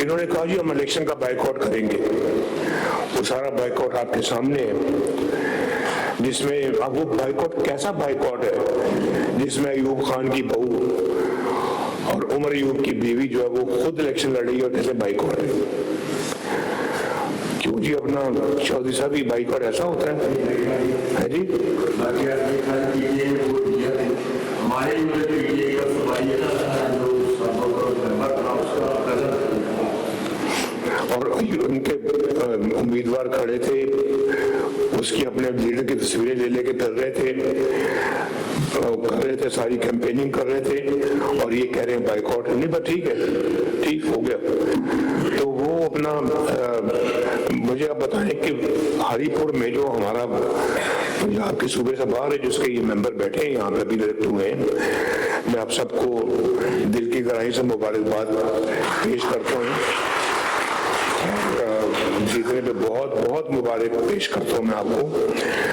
इन्होंने कहा जी हम इलेक्शन का बाइकआउट करेंगे। वो सारा बाइकआउट आपके सामने है, जिसमें अब वो बाइकआउट कैसा बाइकआउट है जिसमें अयूब खान की बहू और उमर अयूब की बीवी जो है वो खुद इलेक्शन लड़ी और कैसे बाइकआउट है। क्यों जी अपना चौधरी साहब की बाइकआउट ऐसा होता है जी। और उनके उम्मीदवार खड़े थे, उसकी अपने लीडर की तस्वीरें ले लेके फिर रहे थे, कर रहे थे, सारी कैंपेनिंग कर रहे थे और ये कह रहे हैं बाइकआउट नहीं। बस ठीक है, ठीक हो गया। तो वो अपना मुझे आप बताएं कि हरिपुर में जो हमारा पंजाब के सूबे से बाहर है जिसके ये मेंबर बैठे हैं यहाँ पे भी इलेक्ट हुए हैं, मैं आप सबको दिल की गहराई से मुबारकबाद पेश करता हूँ। जीतने पे बहुत बहुत मुबारक पेश करता हूँ मैं आपको।